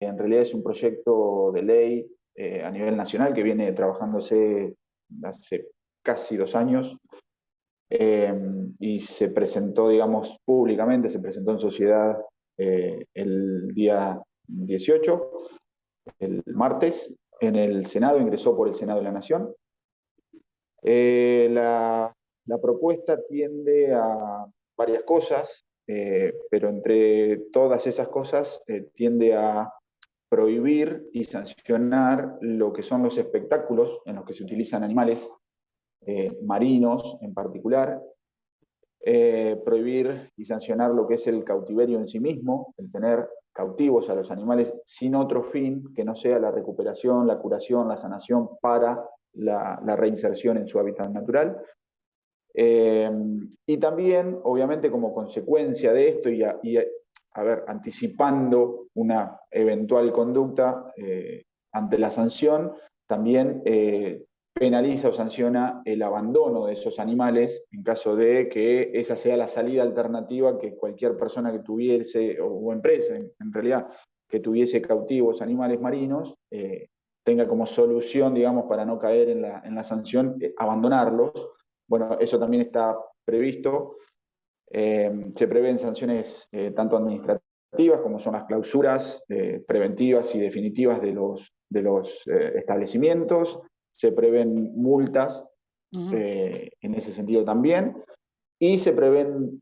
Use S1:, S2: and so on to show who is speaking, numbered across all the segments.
S1: En realidad es un proyecto de ley a nivel nacional que viene trabajándose hace casi 2 años y se presentó, digamos, públicamente, se presentó en sociedad el día 18, el martes, en el Senado, ingresó por el Senado de la Nación. La propuesta tiende a varias cosas, pero entre todas esas cosas tiende a prohibir y sancionar lo que son los espectáculos en los que se utilizan animales marinos en particular, prohibir y sancionar lo que es el cautiverio en sí mismo, el tener cautivos a los animales sin otro fin que no sea la recuperación, la curación, la sanación para la reinserción en su hábitat natural. Y también, obviamente, como consecuencia de esto a ver, anticipando una eventual conducta ante la sanción, también penaliza o sanciona el abandono de esos animales en caso de que esa sea la salida alternativa que cualquier persona que tuviese, o empresa en realidad, que tuviese cautivos animales marinos, tenga como solución, digamos, para no caer en la sanción, abandonarlos. Bueno, eso también está previsto. Se prevén sanciones tanto administrativas como son las clausuras preventivas y definitivas de los establecimientos. Se prevén multas en ese sentido también. Y se prevén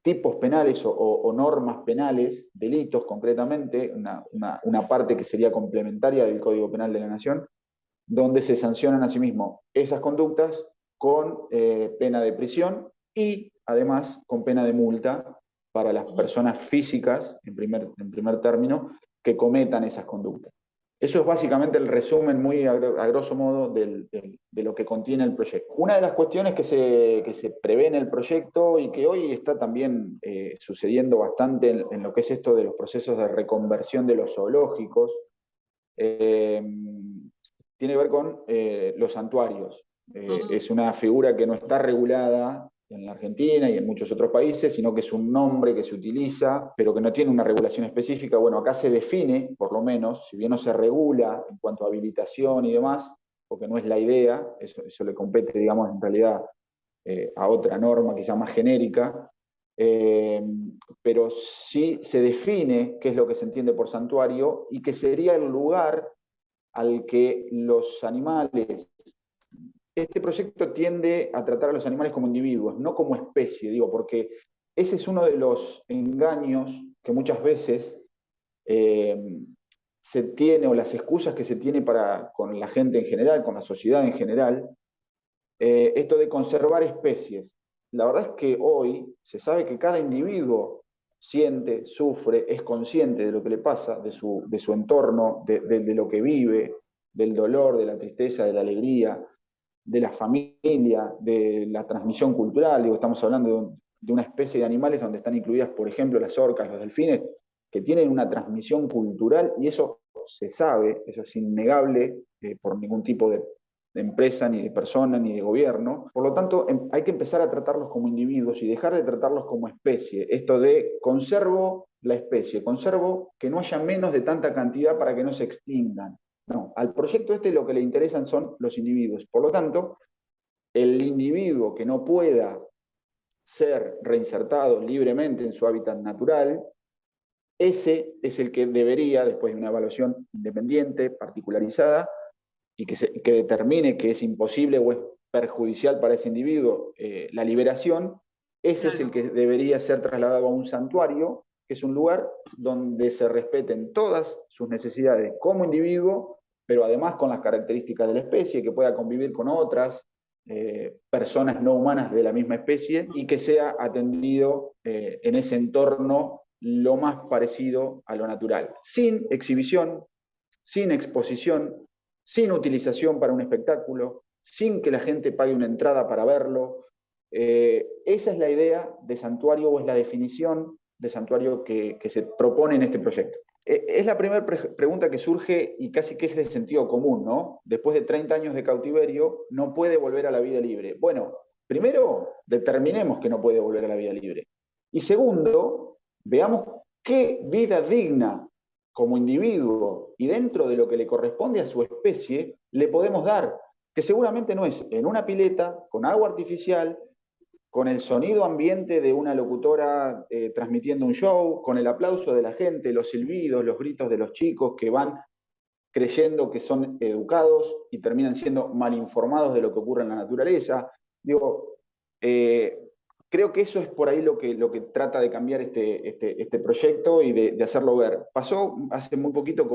S1: tipos penales o normas penales, delitos concretamente, una parte que sería complementaria del Código Penal de la Nación, donde se sancionan asimismo esas conductas con pena de prisión y además con pena de multa para las personas físicas, en primer término, que cometan esas conductas. Eso es básicamente el resumen muy a grosso modo de lo que contiene el proyecto. Una de las cuestiones que se prevé en el proyecto y que hoy está también sucediendo bastante en lo que es esto de los procesos de reconversión de los zoológicos, tiene que ver con los santuarios. Es una figura que no está regulada en la Argentina y en muchos otros países, sino que es un nombre que se utiliza, pero que no tiene una regulación específica. Bueno, acá se define, por lo menos, si bien no se regula en cuanto a habilitación y demás, porque no es la idea, eso le compete, digamos, en realidad a otra norma quizá más genérica, eh, pero sí se define qué es lo que se entiende por santuario y que sería el lugar al que los animales. Este proyecto tiende a tratar a los animales como individuos, no como especie, digo, porque ese es uno de los engaños que muchas veces eh, se tiene, o las excusas que se tiene con la gente en general, con la sociedad en general, esto de conservar especies. La verdad es que hoy se sabe que cada individuo siente, sufre, es consciente de lo que le pasa, de su entorno, de lo que vive, del dolor, de la tristeza, de la alegría, de la familia, de la transmisión cultural. Digo, estamos hablando de una especie de animales donde están incluidas, por ejemplo, las orcas, los delfines, que tienen una transmisión cultural y eso se sabe, eso es innegable por ningún tipo de empresa, ni de persona, ni de gobierno. Por lo tanto, hay que empezar a tratarlos como individuos y dejar de tratarlos como especie. Esto de conservo la especie, conservo que no haya menos de tanta cantidad para que no se extingan. No, al proyecto este lo que le interesan son los individuos. Por lo tanto, el individuo que no pueda ser reinsertado libremente en su hábitat natural, ese es el que debería, después de una evaluación independiente, particularizada, y que determine que es imposible o es perjudicial para ese individuo la liberación, ese es el
S2: Claro.
S1: que debería ser trasladado a un santuario, que es un lugar donde se respeten todas sus necesidades como individuo, pero además con las características de la especie, que pueda convivir con otras personas no humanas de la misma especie y que sea atendido en ese entorno lo más parecido a lo natural, sin exhibición, sin exposición, sin utilización para un espectáculo, sin que la gente pague una entrada para verlo. Esa es la idea de santuario o es la definición de santuario que se propone en este proyecto. Es la primera pregunta que surge y casi que es de sentido común, ¿no? Después de 30 años de cautiverio, no puede volver a la vida libre. Bueno, primero, determinemos que no puede volver a la vida libre. Y segundo, veamos qué vida digna como individuo y dentro de lo que le corresponde a su especie, le podemos dar, que seguramente no es en una pileta, con agua artificial, con el sonido ambiente de una locutora transmitiendo un show, con el aplauso de la gente, los silbidos, los gritos de los chicos que van creyendo que son educados y terminan siendo mal informados de lo que ocurre en la naturaleza. Digo, creo que eso es por ahí lo que trata de cambiar este proyecto y de hacerlo ver. Pasó hace muy poquito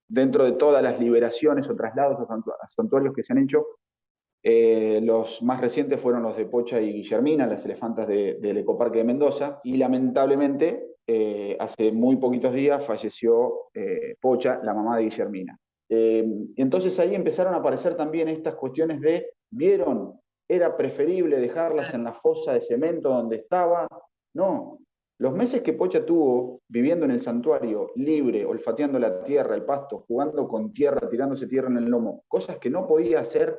S1: dentro de todas las liberaciones o traslados a santuarios que se han hecho, los más recientes fueron los de Pocha y Guillermina, las elefantas del Ecoparque de Mendoza, y lamentablemente hace muy poquitos días falleció Pocha, la mamá de Guillermina. Y entonces ahí empezaron a aparecer también estas cuestiones de, ¿vieron? Era preferible dejarlas en la fosa de cemento donde estaba. No, los meses que Pocha tuvo viviendo en el santuario, libre, olfateando la tierra, el pasto, jugando con tierra, tirándose tierra en el lomo, cosas que no podía hacer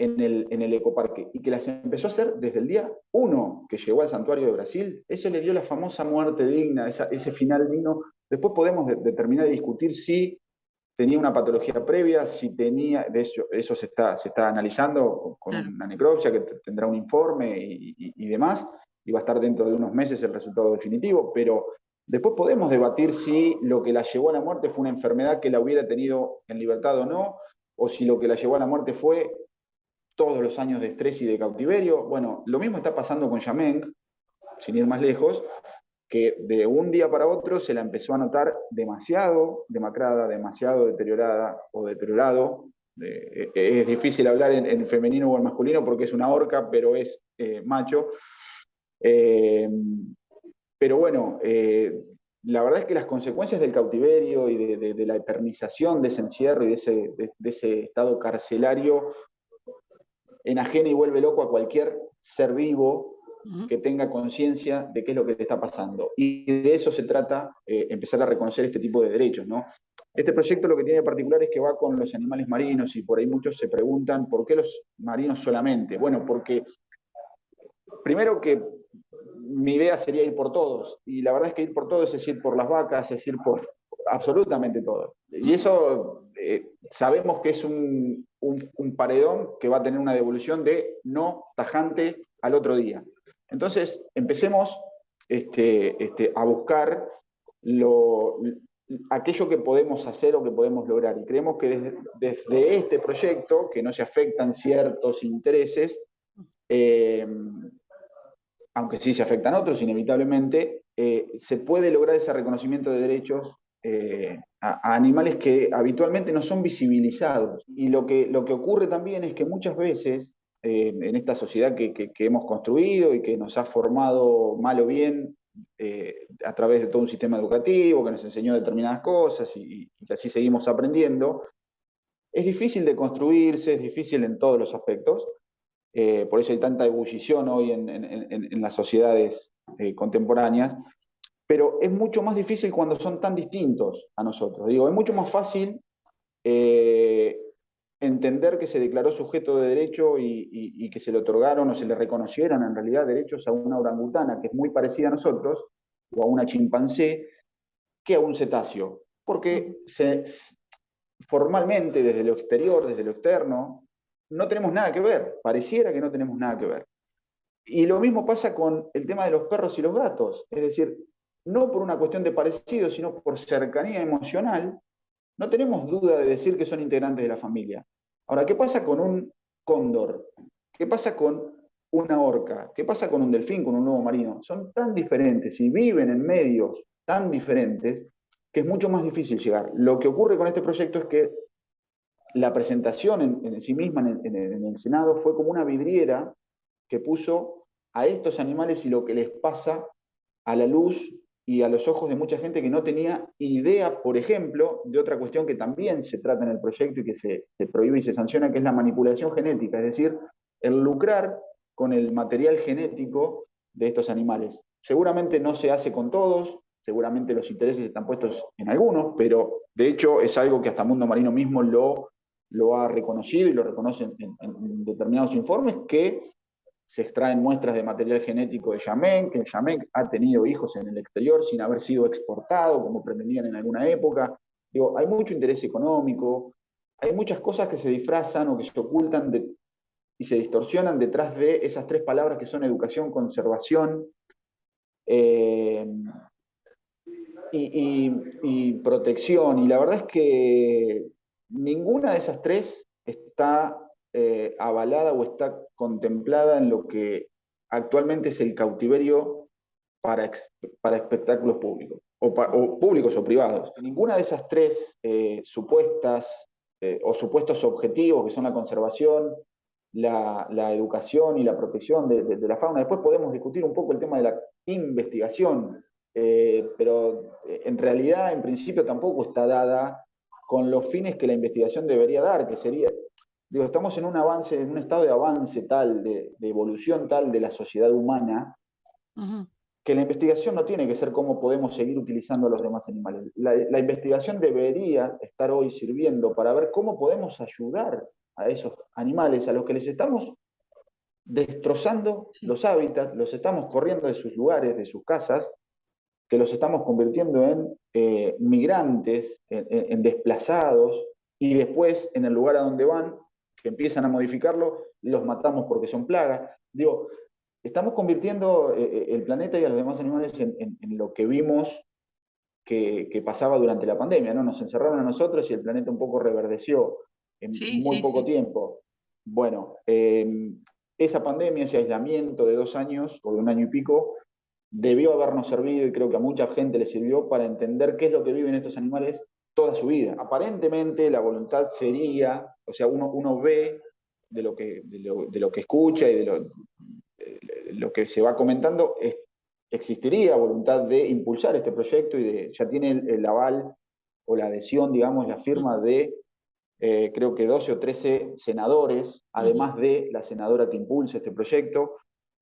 S1: en el ecoparque y que las empezó a hacer desde el día 1 que llegó al santuario de Brasil, eso le dio la famosa muerte digna, ese final digno. Después podemos determinar y discutir si tenía una patología previa, si tenía, de hecho, eso se está analizando con una necropsia que tendrá un informe y demás, y va a estar dentro de unos meses el resultado definitivo, pero después podemos debatir si lo que la llevó a la muerte fue una enfermedad que la hubiera tenido en libertad o no, o si lo que la llevó a la muerte fue todos los años de estrés y de cautiverio. Bueno, lo mismo está pasando con Yameng, sin ir más lejos, que de un día para otro se la empezó a notar demasiado demacrada, demasiado deteriorada o deteriorado. Es difícil hablar en femenino o en masculino porque es una orca, pero es macho. Pero bueno, la verdad es que las consecuencias del cautiverio y de la eternización de ese encierro y de ese estado carcelario enajena y vuelve loco a cualquier ser vivo que tenga conciencia de qué es lo que le está pasando. Y de eso se trata, empezar a reconocer este tipo de derechos, ¿no? Este proyecto lo que tiene de particular es que va con los animales marinos y por ahí muchos se preguntan ¿por qué los marinos solamente? Bueno, porque primero que mi idea sería ir por todos, y la verdad es que ir por todos es ir por las vacas, es ir por absolutamente todo. Y eso sabemos que es un paredón que va a tener una devolución de no tajante al otro día. Entonces, empecemos a buscar aquello que podemos hacer o que podemos lograr. Y creemos que desde este proyecto, que no se afectan ciertos intereses, aunque sí se afectan otros inevitablemente, se puede lograr ese reconocimiento de derechos a animales que habitualmente no son visibilizados. Y lo que ocurre también es que muchas veces en esta sociedad que hemos construido y que nos ha formado mal o bien a través de todo un sistema educativo que nos enseñó determinadas cosas y que así seguimos aprendiendo, es difícil de construirse, es difícil en todos los aspectos. Por eso hay tanta ebullición hoy en las sociedades contemporáneas, pero es mucho más difícil cuando son tan distintos a nosotros. Digo, es mucho más fácil entender que se declaró sujeto de derecho y que se le otorgaron o se le reconocieran en realidad derechos a una orangutana que es muy parecida a nosotros, o a una chimpancé, que a un cetáceo. Porque formalmente, desde lo exterior, desde lo externo, no tenemos nada que ver, pareciera que no tenemos nada que ver. Y lo mismo pasa con el tema de los perros y los gatos, es decir, no por una cuestión de parecido, sino por cercanía emocional, no tenemos duda de decir que son integrantes de la familia. Ahora, ¿qué pasa con un cóndor? ¿Qué pasa con una orca? ¿Qué pasa con un delfín, con un lobo marino? Son tan diferentes y viven en medios tan diferentes que es mucho más difícil llegar. Lo que ocurre con este proyecto es que la presentación en sí misma en el Senado fue como una vidriera que puso a estos animales y lo que les pasa a la luz y a los ojos de mucha gente que no tenía idea, por ejemplo, de otra cuestión que también se trata en el proyecto y que se prohíbe y se sanciona, que es la manipulación genética, es decir, el lucrar con el material genético de estos animales. Seguramente no se hace con todos, seguramente los intereses están puestos en algunos, pero de hecho es algo que hasta Mundo Marino mismo lo ha reconocido y lo reconoce en determinados informes, que se extraen muestras de material genético de Yameng, que Yameng ha tenido hijos en el exterior sin haber sido exportado, como pretendían en alguna época. Digo, hay mucho interés económico, hay muchas cosas que se disfrazan o que se ocultan y se distorsionan detrás de esas tres palabras que son educación, conservación y protección. Y la verdad es que ninguna de esas tres está avalada o está contemplada en lo que actualmente es el cautiverio para espectáculos públicos, o públicos o privados. Ninguna de esas tres supuestas o supuestos objetivos, que son la conservación, la educación y la protección de la fauna. Después podemos discutir un poco el tema de la investigación, pero en realidad, en principio, tampoco está dada con los fines que la investigación debería dar, que sería, digo, estamos en un avance, en un estado de avance tal, de evolución tal de la sociedad humana, que la investigación no tiene que ser cómo podemos seguir utilizando a los demás animales. La investigación debería estar hoy sirviendo para ver cómo podemos ayudar a esos animales a los que les estamos destrozando los hábitats, los estamos corriendo de sus lugares, de sus casas, que los estamos convirtiendo en migrantes, en desplazados, y después, en el lugar a donde van, que empiezan a modificarlo, los matamos porque son plagas. Digo, estamos convirtiendo el planeta y a los demás animales en lo que vimos que pasaba durante la pandemia, ¿no? Nos encerraron a nosotros y el planeta un poco reverdeció en muy poco tiempo. Bueno, esa pandemia, ese aislamiento de 2 años o de 1 año y pico, debió habernos servido, y creo que a mucha gente le sirvió, para entender qué es lo que viven estos animales toda su vida. Aparentemente la voluntad sería, o sea, uno ve de lo que escucha y de lo que se va comentando, existiría voluntad de impulsar este proyecto y ya tiene el aval o la adhesión, digamos, la firma de creo que 12 o 13 senadores, además de la senadora que impulsa este proyecto.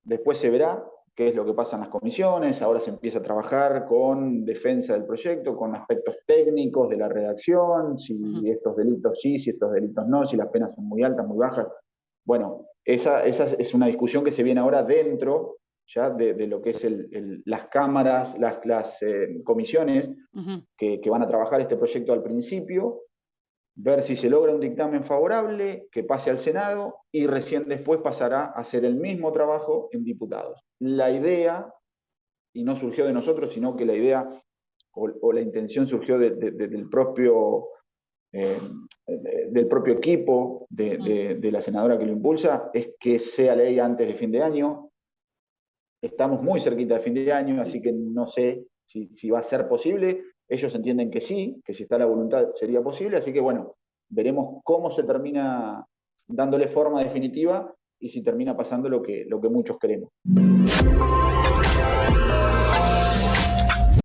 S1: Después se verá qué es lo que pasa en las comisiones. Ahora se empieza a trabajar con defensa del proyecto, con aspectos técnicos de la redacción, si estos delitos sí, si estos delitos no, si las penas son muy altas, muy bajas. Bueno, esa es una discusión que se viene ahora dentro ya de lo que es las cámaras, las comisiones que van a trabajar este proyecto al principio, ver si se logra un dictamen favorable, que pase al Senado, y recién después pasará a hacer el mismo trabajo en diputados. La idea, y no surgió de nosotros, sino que la idea o la intención surgió del propio equipo de la senadora que lo impulsa, es que sea ley antes de fin de año. Estamos muy cerquita de fin de año, así que no sé si va a ser posible. Ellos entienden que sí, que si está la voluntad sería posible, así que bueno, veremos cómo se termina dándole forma definitiva y si termina pasando lo que muchos queremos.